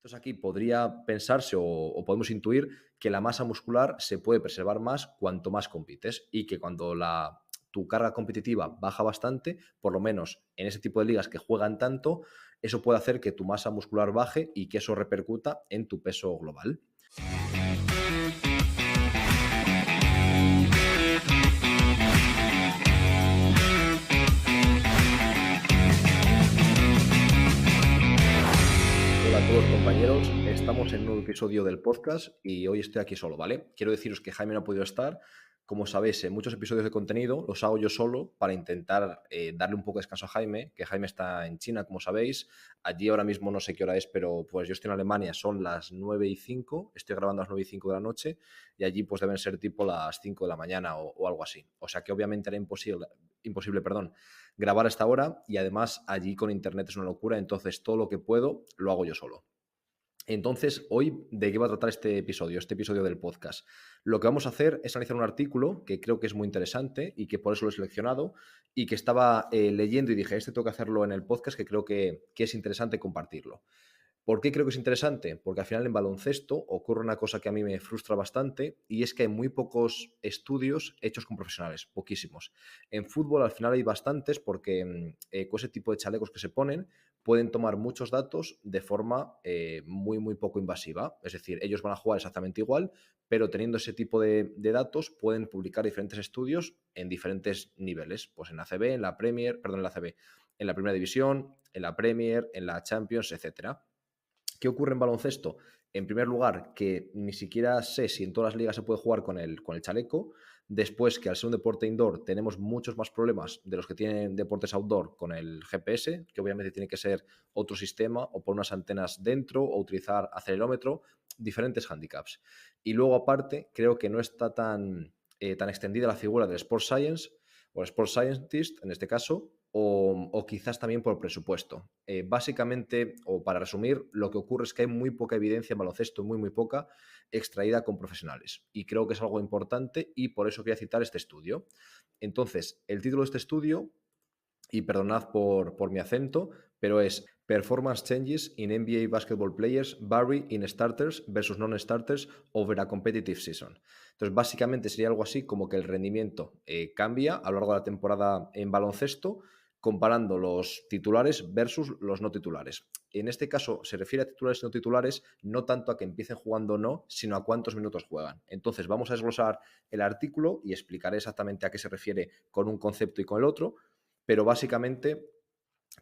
Entonces aquí podría pensarse o podemos intuir que la masa muscular se puede preservar más cuanto más compites y que cuando tu carga competitiva baja bastante, por lo menos en ese tipo de ligas que juegan tanto, eso puede hacer que tu masa muscular baje y que eso repercuta en tu peso global. Hola a todos compañeros, estamos en un nuevo episodio del podcast y hoy estoy aquí solo, ¿vale? Quiero deciros que Jaime no ha podido estar. Como sabéis, en muchos episodios de contenido los hago yo solo para intentar darle un poco de descanso a Jaime, que Jaime está en China, como sabéis. Allí ahora mismo no sé qué hora es, pero pues yo estoy en Alemania, son las 9:05, estoy grabando a las 9:05 de la noche y allí pues deben ser tipo las 5 de la mañana o algo así. O sea que obviamente era imposible, perdón, grabar a esta hora y además allí con internet es una locura, entonces todo lo que puedo lo hago yo solo. Entonces, hoy, ¿de qué va a tratar este episodio del podcast? Lo que vamos a hacer es analizar un artículo que creo que es muy interesante y que por eso lo he seleccionado y que estaba leyendo y dije, este tengo que hacerlo en el podcast, que creo que es interesante compartirlo. ¿Por qué creo que es interesante? Porque al final en baloncesto ocurre una cosa que a mí me frustra bastante y es que hay muy pocos estudios hechos con profesionales, poquísimos. En fútbol al final hay bastantes porque con ese tipo de chalecos que se ponen pueden tomar muchos datos de forma muy poco invasiva. Es decir, ellos van a jugar exactamente igual, pero teniendo ese tipo de datos pueden publicar diferentes estudios en diferentes niveles. Pues en la ACB, en la Premier, perdón, en la ACB, en la Primera División, en la Premier, en la Champions, etcétera. ¿Qué ocurre en baloncesto? En primer lugar, que ni siquiera sé si en todas las ligas se puede jugar con el chaleco. Después, que al ser un deporte indoor tenemos muchos más problemas de los que tienen deportes outdoor con el GPS, que obviamente tiene que ser otro sistema o por unas antenas dentro o utilizar acelerómetro, diferentes handicaps. Y luego, aparte, creo que no está tan extendida la figura del Sports Science o el Sports Scientist, en este caso, o quizás también por presupuesto. Básicamente, o para resumir, lo que ocurre es que hay muy poca evidencia en baloncesto, muy poca, extraída con profesionales. Y creo que es algo importante y por eso quería citar este estudio. Entonces, el título de este estudio, y perdonad por mi acento, pero es Performance Changes in NBA Basketball Players Vary in Starters versus Non-Starters over a Competitive Season. Entonces, básicamente sería algo así como que el rendimiento cambia a lo largo de la temporada en baloncesto, comparando los titulares versus los no titulares. En este caso se refiere a titulares y no titulares, no tanto a que empiecen jugando o no, sino a cuántos minutos juegan. Entonces, vamos a desglosar el artículo y explicaré exactamente a qué se refiere con un concepto y con el otro, pero básicamente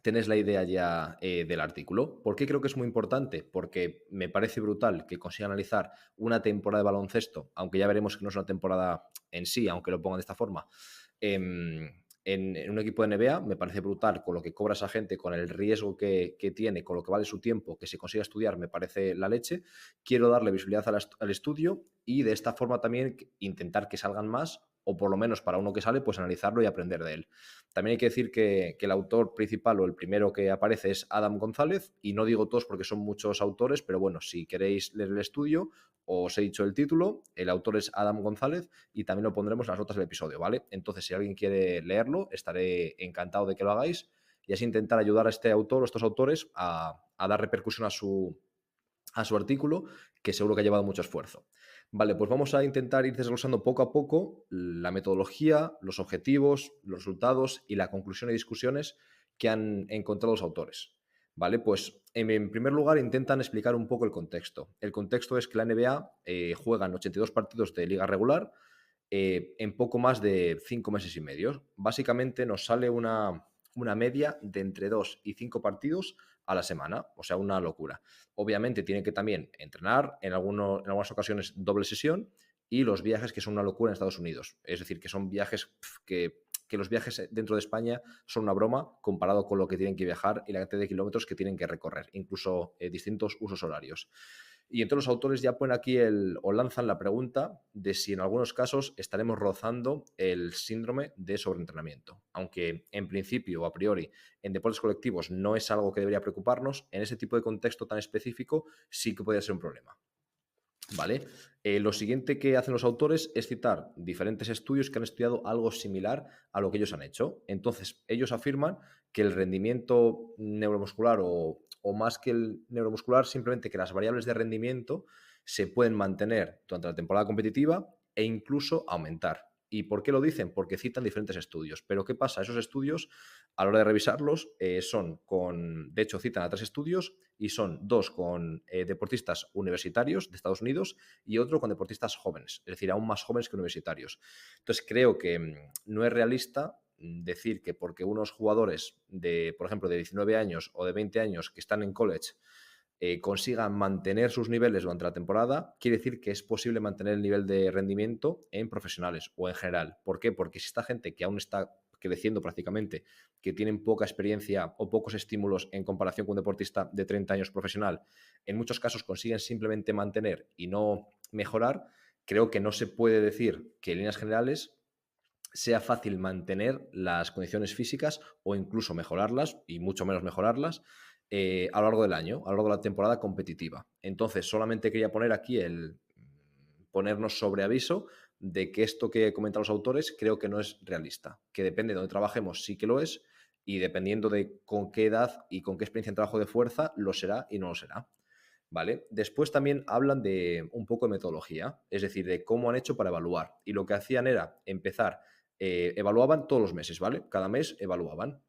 tenéis la idea ya del artículo. ¿Por qué creo que es muy importante? Porque me parece brutal que consiga analizar una temporada de baloncesto, aunque ya veremos que no es una temporada en sí, aunque lo pongan de esta forma, en un equipo de NBA. Me parece brutal con lo que cobra esa gente, con el riesgo que tiene, con lo que vale su tiempo, que se consiga estudiar, me parece la leche. Quiero darle visibilidad al estudio y de esta forma también intentar que salgan más, o por lo menos para uno que sale, pues analizarlo y aprender de él. También hay que decir que el autor principal o el primero que aparece es Adam González, y no digo todos porque son muchos autores, pero bueno, si queréis leer el estudio, os he dicho el título, el autor es Adam González y también lo pondremos en las notas del episodio, ¿vale? Entonces, si alguien quiere leerlo, estaré encantado de que lo hagáis y así intentar ayudar a este autor o estos autores a dar repercusión a su artículo, que seguro que ha llevado mucho esfuerzo. Vale, pues vamos a intentar ir desglosando poco a poco la metodología, los objetivos, los resultados y la conclusión y discusiones que han encontrado los autores. Vale, pues en primer lugar intentan explicar un poco el contexto. El contexto es que la NBA juega en 82 partidos de liga regular en poco más de 5 meses y medio. Básicamente nos sale una media de entre 2 y 5 partidos a la semana, o sea, una locura. Obviamente tienen que también entrenar, en algunas ocasiones doble sesión, y los viajes que son una locura en Estados Unidos. Es decir, que son viajes que los viajes dentro de España son una broma comparado con lo que tienen que viajar y la cantidad de kilómetros que tienen que recorrer, incluso distintos usos horarios. Y entonces los autores ya ponen aquí o lanzan la pregunta de si en algunos casos estaremos rozando el síndrome de sobreentrenamiento. Aunque en principio o a priori en deportes colectivos no es algo que debería preocuparnos, en ese tipo de contexto tan específico sí que podría ser un problema. ¿Vale? Lo siguiente que hacen los autores es citar diferentes estudios que han estudiado algo similar a lo que ellos han hecho. Entonces, ellos afirman que el rendimiento neuromuscular o más que el neuromuscular, simplemente que las variables de rendimiento se pueden mantener durante la temporada competitiva e incluso aumentar. ¿Y por qué lo dicen? Porque citan diferentes estudios. Pero ¿qué pasa? Esos estudios, a la hora de revisarlos, de hecho, citan a 3 estudios y son 2 con deportistas universitarios de Estados Unidos y otro con deportistas jóvenes, es decir, aún más jóvenes que universitarios. Entonces, creo que no es realista decir que porque unos jugadores por ejemplo, de 19 años o de 20 años que están en college consigan mantener sus niveles durante la temporada, quiere decir que es posible mantener el nivel de rendimiento en profesionales o en general. ¿Por qué? Porque si esta gente que aún está creciendo prácticamente, que tienen poca experiencia o pocos estímulos en comparación con un deportista de 30 años profesional, en muchos casos consiguen simplemente mantener y no mejorar, creo que no se puede decir que en líneas generales sea fácil mantener las condiciones físicas o incluso mejorarlas, y mucho menos mejorarlas, a lo largo del año, a lo largo de la temporada competitiva. Entonces, solamente quería poner aquí ponernos sobre aviso de que esto que comentan los autores creo que no es realista, que depende de donde trabajemos, sí que lo es, y dependiendo de con qué edad y con qué experiencia en trabajo de fuerza, lo será y no lo será. ¿Vale? Después también hablan de un poco de metodología, es decir, de cómo han hecho para evaluar. Y lo que hacían era empezar, evaluaban todos los meses, ¿vale? Cada mes evaluaban.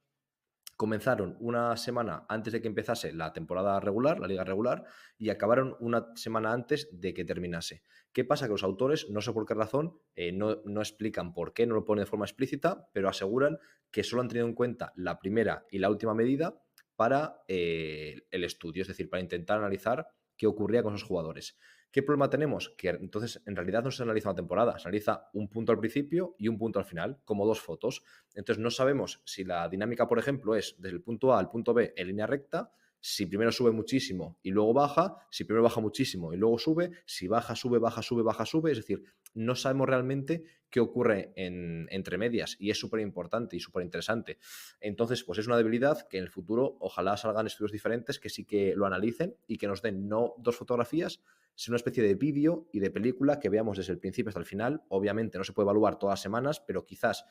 Comenzaron una semana antes de que empezase la temporada regular, la liga regular, y acabaron una semana antes de que terminase. ¿Qué pasa? Que los autores, no sé por qué razón, no explican por qué, no lo ponen de forma explícita, pero aseguran que solo han tenido en cuenta la primera y la última medida para el estudio, es decir, para intentar analizar qué ocurría con esos jugadores. ¿Qué problema tenemos? Que entonces en realidad no se analiza una temporada, se analiza un punto al principio y un punto al final, como 2 fotos. Entonces no sabemos si la dinámica, por ejemplo, es desde el punto A al punto B en línea recta, si primero sube muchísimo y luego baja, si primero baja muchísimo y luego sube, si baja, sube, baja, sube, baja, sube. Es decir, no sabemos realmente qué ocurre entre medias y es súper importante y súper interesante. Entonces, pues es una debilidad que en el futuro ojalá salgan estudios diferentes que sí que lo analicen y que nos den no 2 fotografías, sino una especie de vídeo y de película que veamos desde el principio hasta el final. Obviamente no se puede evaluar todas las semanas, pero quizás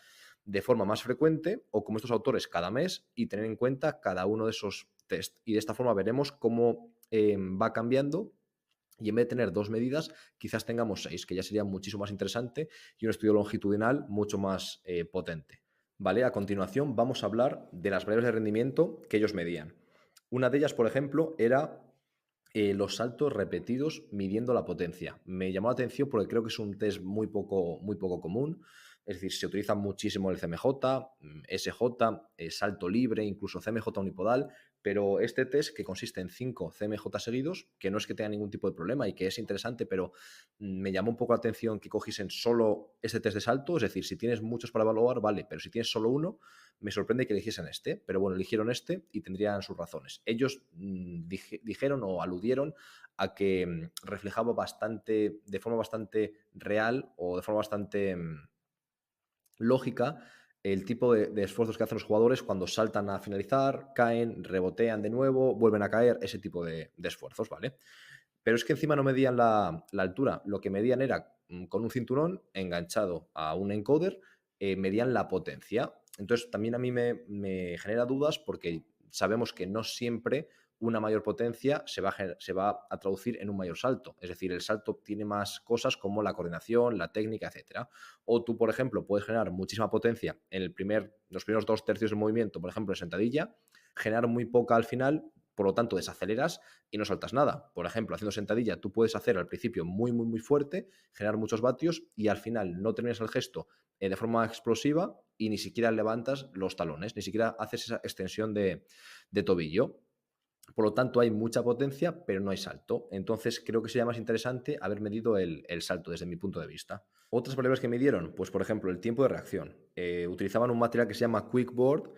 de forma más frecuente o como estos autores cada mes y tener en cuenta cada uno de esos test. Y de esta forma veremos cómo va cambiando y en vez de tener 2 medidas, quizás tengamos 6, que ya sería muchísimo más interesante y un estudio longitudinal mucho más potente. ¿Vale? A continuación vamos a hablar de las variables de rendimiento que ellos medían. Una de ellas, por ejemplo, era los saltos repetidos midiendo la potencia. Me llamó la atención porque creo que es un test muy poco común. Es decir, se utiliza muchísimo el CMJ, SJ, salto libre, incluso CMJ unipodal, pero este test que consiste en 5 CMJ seguidos, que no es que tenga ningún tipo de problema y que es interesante, pero me llamó un poco la atención que cogiesen solo este test de salto. Es decir, si tienes muchos para evaluar, vale, pero si tienes solo uno, me sorprende que eligiesen este, pero bueno, eligieron este y tendrían sus razones. Ellos dijeron o aludieron a que reflejaba bastante, de forma bastante real o de forma bastante lógica el tipo de esfuerzos que hacen los jugadores cuando saltan a finalizar, caen, rebotean de nuevo, vuelven a caer, ese tipo de esfuerzos, ¿vale? Pero es que encima no medían la altura, lo que medían era con un cinturón enganchado a un encoder, medían la potencia. Entonces también a mí me genera dudas porque sabemos que no siempre una mayor potencia se va a traducir en un mayor salto. Es decir, el salto tiene más cosas como la coordinación, la técnica, etcétera. O tú, por ejemplo, puedes generar muchísima potencia en los primeros 2 tercios del movimiento, por ejemplo, en sentadilla, generar muy poca al final, por lo tanto desaceleras y no saltas nada. Por ejemplo, haciendo sentadilla, tú puedes hacer al principio muy fuerte, generar muchos vatios y al final no terminas el gesto de forma explosiva y ni siquiera levantas los talones, ni siquiera haces esa extensión de tobillo. Por lo tanto, hay mucha potencia, pero no hay salto. Entonces, creo que sería más interesante haber medido el salto desde mi punto de vista. Otras variables que midieron, pues por ejemplo, el tiempo de reacción. Utilizaban un material que se llama Quickboard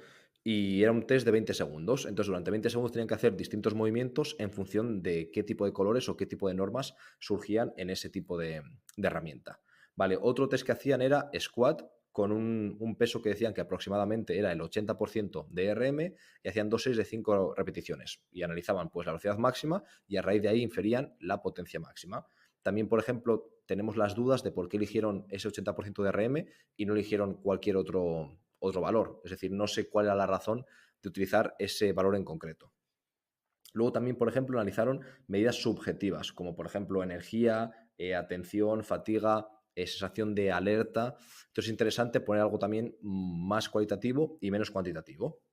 y era un test de 20 segundos. Entonces, durante 20 segundos tenían que hacer distintos movimientos en función de qué tipo de colores o qué tipo de normas surgían en ese tipo de herramienta. Vale, otro test que hacían era squat con un peso que decían que aproximadamente era el 80% de RM y hacían 2 series de 5 repeticiones y analizaban pues la velocidad máxima y a raíz de ahí inferían la potencia máxima. También, por ejemplo, tenemos las dudas de por qué eligieron ese 80% de RM y no eligieron cualquier otro valor. Es decir, no sé cuál era la razón de utilizar ese valor en concreto. Luego también, por ejemplo, analizaron medidas subjetivas, como por ejemplo energía, atención, fatiga, sensación de alerta. Entonces es interesante poner algo también más cualitativo y menos cuantitativo.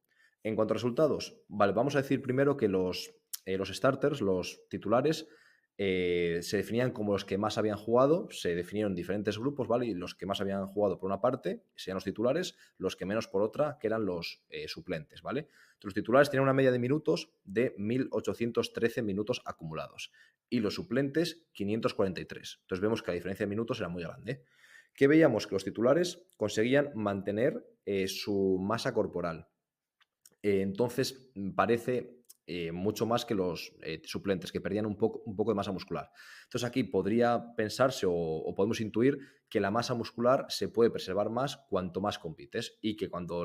En cuanto a resultados, vale, vamos a decir primero que los starters, los titulares, se definían como los que más habían jugado, se definieron diferentes grupos, ¿vale? Y los que más habían jugado por una parte serían los titulares, los que menos por otra, que eran los suplentes, ¿vale? Entonces, los titulares tenían una media de minutos de 1.813 minutos acumulados y los suplentes 543. Entonces vemos que la diferencia de minutos era muy grande. ¿Qué veíamos? Que los titulares conseguían mantener su masa corporal. Entonces, parece mucho más que los suplentes, que perdían un poco de masa muscular. Entonces, aquí podría pensarse o podemos intuir que la masa muscular se puede preservar más cuanto más compites y que cuando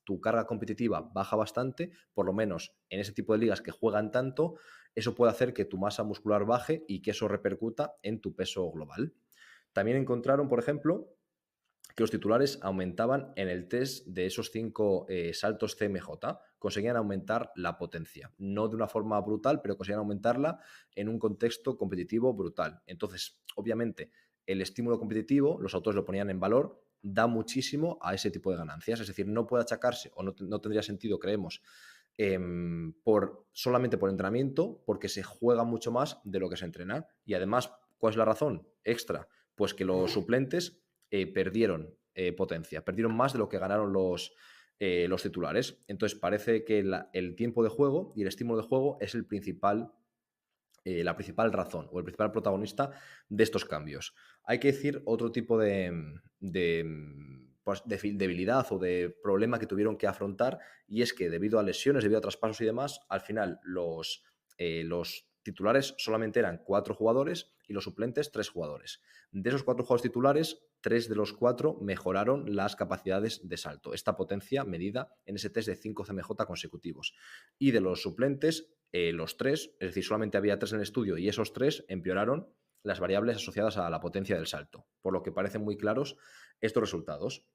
tu carga competitiva baja bastante, por lo menos en ese tipo de ligas que juegan tanto, eso puede hacer que tu masa muscular baje y que eso repercuta en tu peso global. También encontraron, por ejemplo, que los titulares aumentaban en el test de esos 5 saltos CMJ, conseguían aumentar la potencia, no de una forma brutal, pero conseguían aumentarla en un contexto competitivo brutal. Entonces, obviamente, el estímulo competitivo, los autores lo ponían en valor, da muchísimo a ese tipo de ganancias, es decir, no puede achacarse o no tendría sentido, creemos, solamente por entrenamiento, porque se juega mucho más de lo que se entrena. Y además, ¿cuál es la razón extra? Pues que los suplentes perdieron potencia, perdieron más de lo que ganaron los titulares. Entonces parece que el tiempo de juego y el estímulo de juego es la principal razón o el principal protagonista de estos cambios. Hay que decir otro tipo de debilidad o de problema que tuvieron que afrontar, y es que debido a lesiones, debido a traspasos y demás, al final los titulares solamente eran 4 jugadores y los suplentes 3 jugadores. De esos 4 jugadores titulares, 3 de los 4 mejoraron las capacidades de salto, esta potencia medida en ese test de 5 CMJ consecutivos. Y de los suplentes, los 3, es decir, solamente había 3 en el estudio y esos 3 empeoraron las variables asociadas a la potencia del salto, por lo que parecen muy claros estos resultados.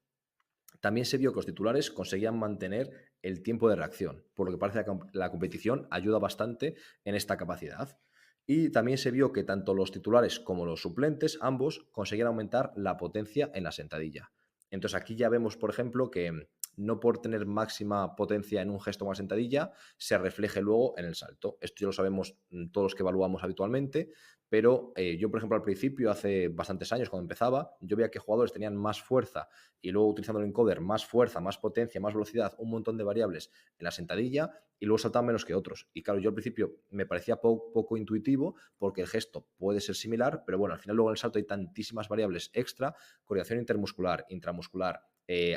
También se vio que los titulares conseguían mantener el tiempo de reacción, por lo que parece que la competición ayuda bastante en esta capacidad. Y también se vio que tanto los titulares como los suplentes, ambos, conseguían aumentar la potencia en la sentadilla. Entonces aquí ya vemos, por ejemplo, que no por tener máxima potencia en un gesto o una sentadilla se refleje luego en el salto. Esto ya lo sabemos todos los que evaluamos habitualmente, pero yo, por ejemplo, al principio, hace bastantes años, cuando empezaba, yo veía que jugadores tenían más fuerza y luego utilizando el encoder, más fuerza, más potencia, más velocidad, un montón de variables en la sentadilla y luego saltaban menos que otros. Y claro, yo al principio me parecía poco intuitivo porque el gesto puede ser similar, pero bueno, al final luego en el salto hay tantísimas variables extra, coordinación intermuscular, intramuscular,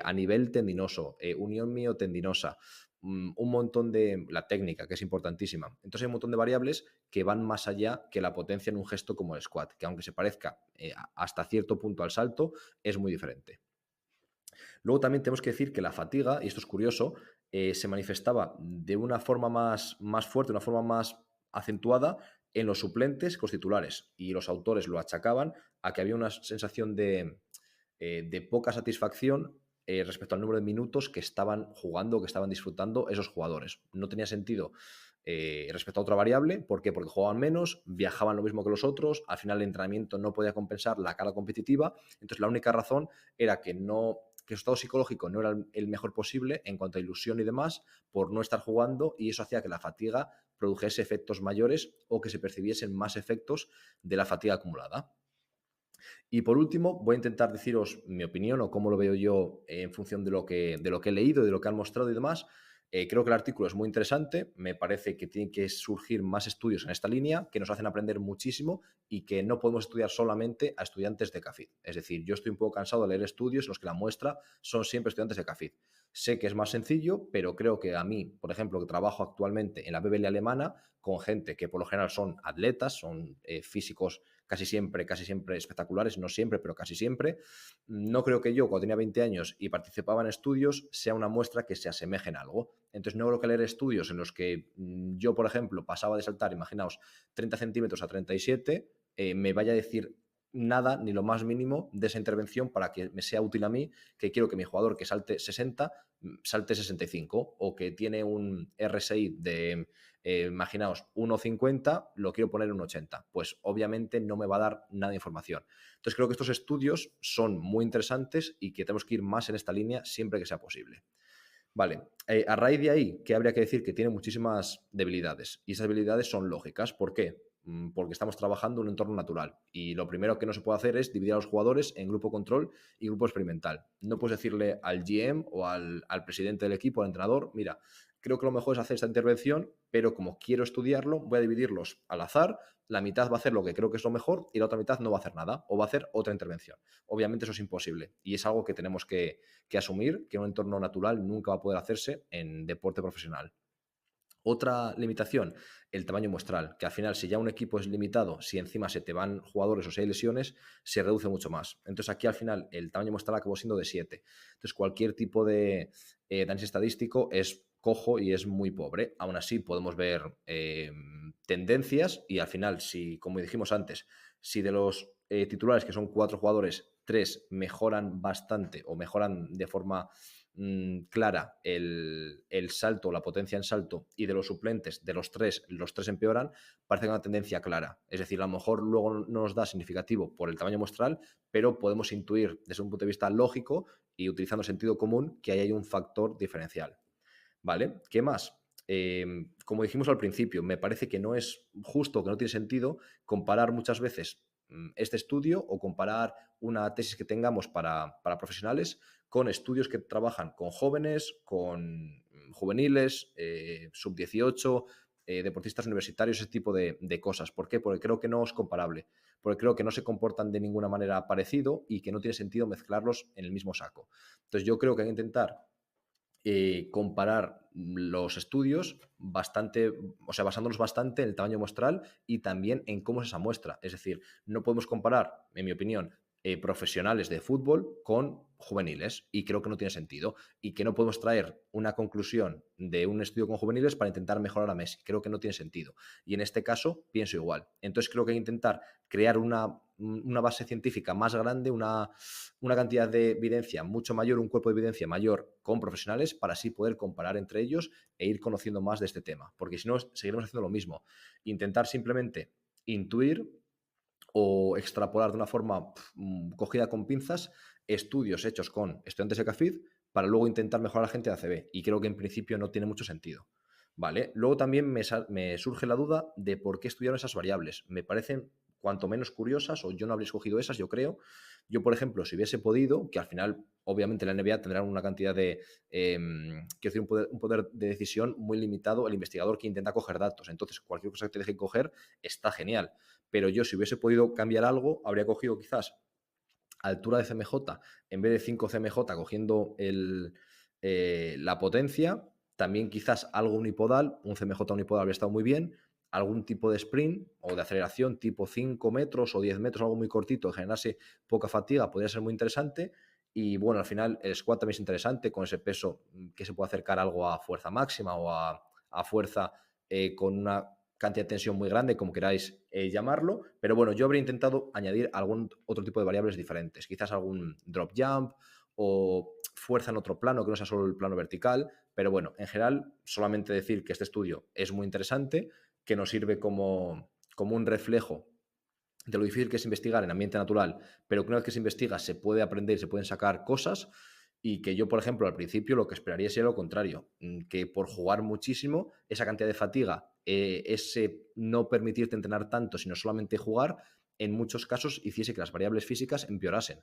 a nivel tendinoso, unión miotendinosa, un montón de la técnica, que es importantísima. Entonces hay un montón de variables que van más allá que la potencia en un gesto como el squat, que aunque se parezca hasta cierto punto al salto, es muy diferente. Luego también tenemos que decir que la fatiga, y esto es curioso, se manifestaba de una forma más fuerte, una forma más acentuada en los suplentes que los titulares. Y los autores lo achacaban a que había una sensación de poca satisfacción respecto al número de minutos que estaban jugando, que estaban disfrutando esos jugadores. No tenía sentido respecto a otra variable. ¿Por qué? Porque jugaban menos, viajaban lo mismo que los otros, al final el entrenamiento no podía compensar la carga competitiva. Entonces la única razón era que su estado psicológico no era el mejor posible en cuanto a ilusión y demás por no estar jugando, y eso hacía que la fatiga produjese efectos mayores o que se percibiesen más efectos de la fatiga acumulada. Y por último, voy a intentar deciros mi opinión o cómo lo veo yo en función de lo que he leído, de lo que han mostrado y demás. Creo que el artículo es muy interesante, me parece que tienen que surgir más estudios en esta línea que nos hacen aprender muchísimo y que no podemos estudiar solamente a estudiantes de CAFID. Es decir, yo estoy un poco cansado de leer estudios en los que la muestra son siempre estudiantes de CAFID. Sé que es más sencillo, pero creo que a mí, por ejemplo, que trabajo actualmente en la BBL alemana con gente que por lo general son atletas, son físicos casi siempre espectaculares, no siempre, pero casi siempre. No creo que yo, cuando tenía 20 años y participaba en estudios, sea una muestra que se asemeje en algo. Entonces, no creo que leer estudios en los que yo, por ejemplo, pasaba de saltar, imaginaos, 30 centímetros a 37, me vaya a decir nada, ni lo más mínimo de esa intervención para que me sea útil a mí, que quiero que mi jugador que salte 60, salte 65, o que tiene un RSI de, imaginaos, 1,50, lo quiero poner en 80. Pues obviamente no me va a dar nada de información. Entonces creo que estos estudios son muy interesantes y que tenemos que ir más en esta línea siempre que sea posible. Vale, a raíz de ahí, ¿qué habría que decir? Que tiene muchísimas debilidades y esas debilidades son lógicas. ¿Por qué? Porque estamos trabajando en un entorno natural y lo primero que no se puede hacer es dividir a los jugadores en grupo control y grupo experimental. No puedes decirle al GM o al presidente del equipo, al entrenador, mira, creo que lo mejor es hacer esta intervención, pero como quiero estudiarlo, voy a dividirlos al azar, la mitad va a hacer lo que creo que es lo mejor y la otra mitad no va a hacer nada o va a hacer otra intervención. Obviamente eso es imposible y es algo que tenemos que asumir, que un entorno natural nunca va a poder hacerse en deporte profesional. Otra limitación, el tamaño muestral, que al final si ya un equipo es limitado, si encima se te van jugadores o si hay lesiones, se reduce mucho más. Entonces aquí al final el tamaño muestral acabó siendo de 7. Entonces cualquier tipo de análisis estadístico es cojo y es muy pobre. Aún así podemos ver tendencias y al final, si, como dijimos antes, si de los titulares, que son 4 jugadores, 3 mejoran bastante o mejoran de forma clara el salto, la potencia en salto, y de los suplentes, de los tres empeoran, parece una tendencia clara. Es decir, a lo mejor luego no nos da significativo por el tamaño muestral, pero podemos intuir desde un punto de vista lógico y utilizando sentido común que ahí hay un factor diferencial. ¿Vale? ¿Qué más? Como dijimos al principio, me parece que no es justo, que no tiene sentido comparar muchas veces este estudio o comparar una tesis que tengamos para profesionales con estudios que trabajan con jóvenes, con juveniles, sub-18, deportistas universitarios, ese tipo de cosas. ¿Por qué? Porque creo que no es comparable, porque creo que no se comportan de ninguna manera parecido y que no tiene sentido mezclarlos en el mismo saco. Entonces yo creo que hay que intentar comparar los estudios bastante, o sea, basándonos bastante en el tamaño muestral y también en cómo es esa muestra. Es decir, no podemos comparar, en mi opinión, profesionales de fútbol con juveniles y creo que no tiene sentido y que no podemos traer una conclusión de un estudio con juveniles para intentar mejorar a Messi. Creo que no tiene sentido. Y en este caso pienso igual. Entonces creo que hay que intentar crear una base científica más grande, una cantidad de evidencia mucho mayor, un cuerpo de evidencia mayor con profesionales para así poder comparar entre ellos e ir conociendo más de este tema. Porque si no, seguiremos haciendo lo mismo. Intentar simplemente intuir o extrapolar de una forma cogida con pinzas estudios hechos con estudiantes de CAFID para luego intentar mejorar a la gente de ACB. Y creo que en principio no tiene mucho sentido. ¿Vale? Luego también me surge la duda de por qué estudiaron esas variables. Me parecen cuanto menos curiosas, o yo no habría escogido esas, yo creo. Yo, por ejemplo, si hubiese podido, que al final, obviamente, la NBA tendrá una cantidad de, quiero decir, un poder de decisión muy limitado, el investigador que intenta coger datos. Entonces, cualquier cosa que te deje coger está genial. Pero yo, si hubiese podido cambiar algo, habría cogido quizás altura de CMJ en vez de 5 CMJ cogiendo la potencia, también quizás algo unipodal, un CMJ unipodal habría estado muy bien, algún tipo de sprint o de aceleración tipo 5 metros o 10 metros, algo muy cortito, que generase poca fatiga, podría ser muy interesante. Y bueno, al final el squat también es interesante con ese peso que se puede acercar algo a fuerza máxima o a fuerza con una cantidad de tensión muy grande, como queráis llamarlo, pero bueno, yo habría intentado añadir algún otro tipo de variables diferentes, quizás algún drop jump o fuerza en otro plano, que no sea solo el plano vertical, pero bueno, en general, solamente decir que este estudio es muy interesante, que nos sirve como un reflejo de lo difícil que es investigar en ambiente natural, pero que una vez que se investiga se puede aprender, se pueden sacar cosas y que yo, por ejemplo, al principio lo que esperaría sería lo contrario, que por jugar muchísimo, esa cantidad de fatiga, ese no permitirte entrenar tanto, sino solamente jugar, en muchos casos hiciese que las variables físicas empeorasen.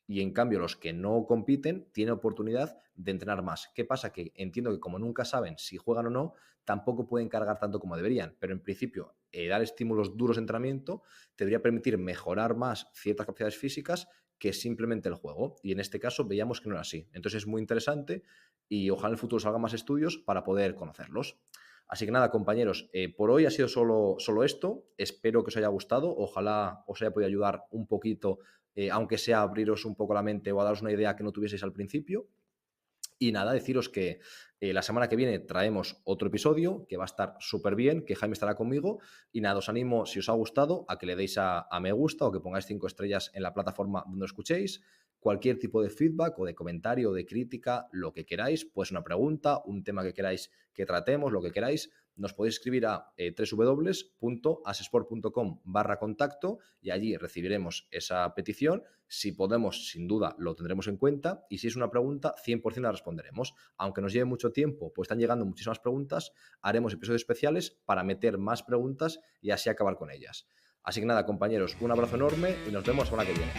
Y en cambio, los que no compiten tienen oportunidad de entrenar más. ¿Qué pasa? Que entiendo que como nunca saben si juegan o no, tampoco pueden cargar tanto como deberían. Pero en principio, dar estímulos duros de entrenamiento te debería permitir mejorar más ciertas capacidades físicas que simplemente el juego. Y en este caso veíamos que no era así. Entonces es muy interesante y ojalá en el futuro salgan más estudios para poder conocerlos. Así que nada, compañeros, por hoy ha sido solo esto. Espero que os haya gustado. Ojalá os haya podido ayudar un poquito, aunque sea abriros un poco la mente o a daros una idea que no tuvieseis al principio. Y nada, deciros que la semana que viene traemos otro episodio que va a estar súper bien, que Jaime estará conmigo. Y nada, os animo, si os ha gustado, a que le deis a me gusta o que pongáis 5 estrellas en la plataforma donde os escuchéis. Cualquier tipo de feedback o de comentario o de crítica, lo que queráis, pues una pregunta, un tema que queráis que tratemos, lo que queráis, nos podéis escribir a www.asesport.com/contacto y allí recibiremos esa petición. Si podemos, sin duda, lo tendremos en cuenta y si es una pregunta, 100% la responderemos. Aunque nos lleve mucho tiempo, pues están llegando muchísimas preguntas, haremos episodios especiales para meter más preguntas y así acabar con ellas. Así que nada, compañeros, un abrazo enorme y nos vemos la semana que viene.